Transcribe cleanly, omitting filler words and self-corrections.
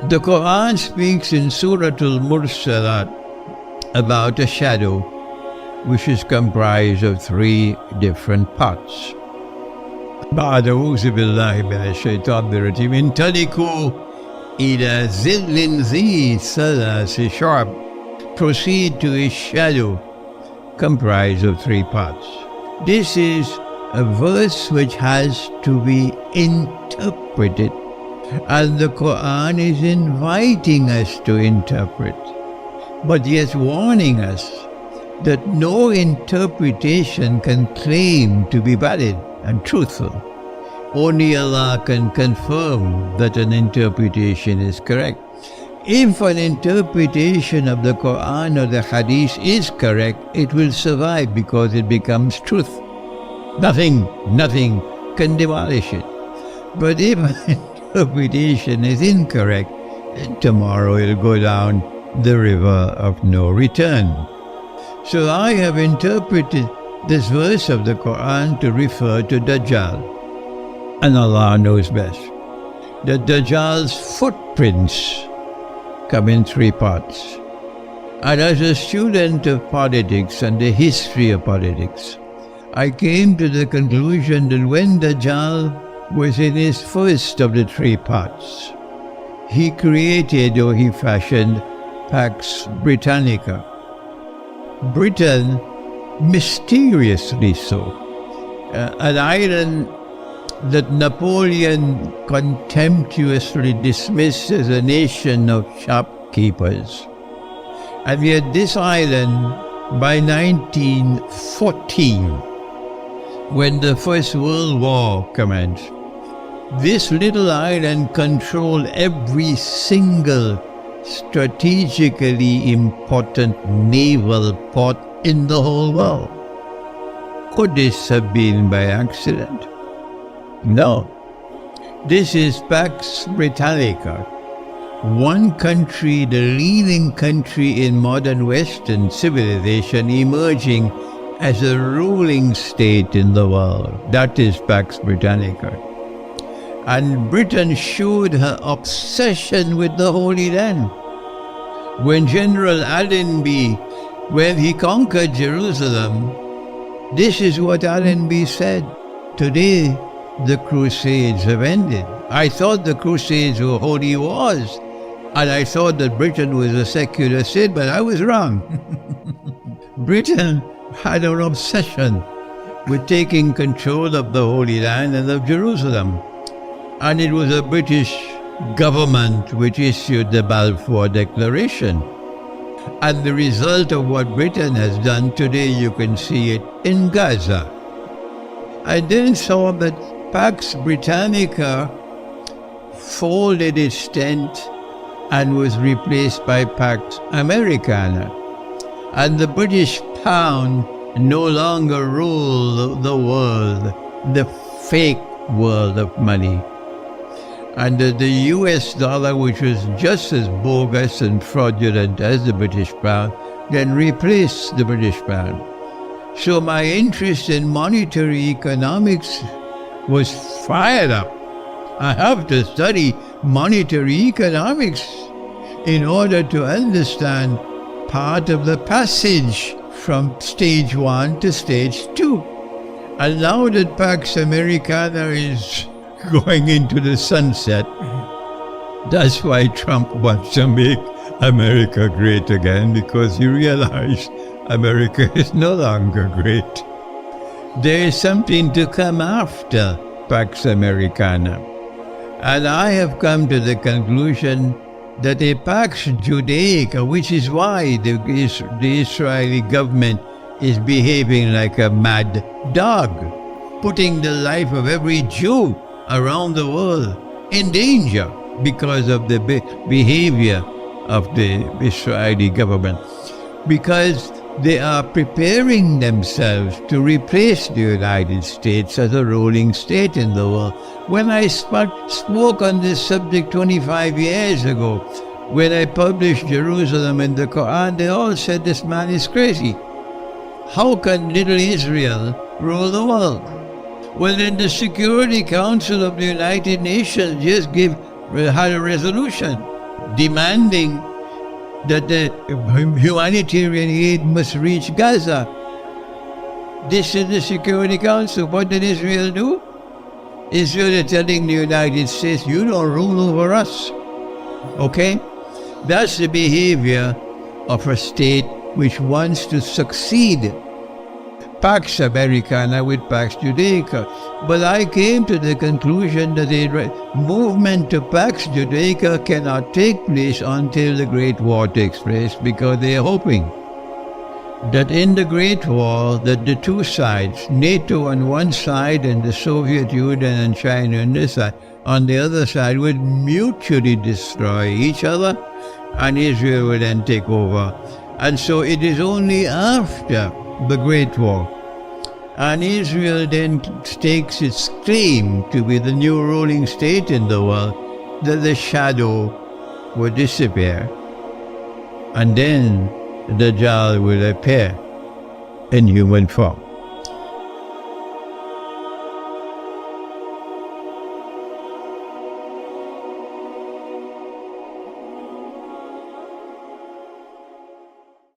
The Quran speaks in Surah Al-Mursalat about a shadow which is comprised of three different parts. بعد أعوذ بالله من الشيطان الرجيم انطلقوا إلى ظل ذي ثلاث شعب. Proceed to a shadow comprised of three parts. This is a verse which has to be interpreted, and the Quran is inviting us to interpret, but yet warning us that no interpretation can claim to be valid and truthful. Only Allah can confirm that an interpretation is correct. If an interpretation of the Quran or the Hadith is correct, it will survive because it becomes truth. Nothing can demolish it. But if an interpretation is incorrect, then tomorrow it will go down the river of no return. So I have interpreted this verse of the Quran to refer to Dajjal. And Allah knows best. The Dajjal's footprints come in three parts. And as a student of politics and the history of politics, I came to the conclusion that when Dajjal was in his first of the three parts, he created or he fashioned Pax Britannica. Britain, mysteriously so, an island that Napoleon contemptuously dismissed as a nation of shopkeepers. And yet this island, by 1914, when the First World War commenced, this little island controlled every single strategically important naval port in the whole world. Could this have been by accident? No. This is Pax Britannica, one country, the leading country in modern Western civilization, emerging as a ruling state in the world. That is Pax Britannica. And Britain showed her obsession with the Holy Land. When General Allenby, when he conquered Jerusalem, this is what Allenby said: "Today, the Crusades have ended. I thought the Crusades were holy wars, and I thought that Britain was a secular state, but I was wrong." Britain had an obsession with taking control of the Holy Land and of Jerusalem. And it was a British government which issued the Balfour Declaration. And the result of what Britain has done today, you can see it in Gaza. I then saw that Pax Britannica folded its tent and was replaced by Pax Americana. And the British pound no longer ruled the world, the fake world of money. And the US dollar, which was just as bogus and fraudulent as the British pound, then replaced the British pound. So my interest in monetary economics was fired up. I have to study monetary economics in order to understand part of the passage from stage 1 to stage 2. And now that Pax Americana is going into the sunset, that's why Trump wants to make America great again, because he realized America is no longer great. There is something to come after Pax Americana. And I have come to the conclusion that a Pax Judaica, which is why the Israeli government is behaving like a mad dog, putting the life of every Jew around the world in danger because of the behavior of the Israeli government. Because they are preparing themselves to replace the United States as a ruling state in the world. When I spoke on this subject 25 years ago, when I published Jerusalem in the Quran, they all said this man is crazy. How can little Israel rule the world? Well, then the Security Council of the United Nations just had a resolution demanding that the humanitarian aid must reach Gaza. This is the Security Council. What did Israel do? Israel is telling the United States, you don't rule over us. Okay? That's the behavior of a state which wants to succeed. Pax Americana with Pax Judaica. But I came to the conclusion that the movement to Pax Judaica cannot take place until the Great War takes place, because they are hoping that in the Great War, that the two sides, NATO on one side and the Soviet Union and China on the other side, would mutually destroy each other, and Israel would then take over. And so it is only after the Great War, and Israel then stakes its claim to be the new ruling state in the world, that the shadow will disappear, and then Dajjal will appear in human form.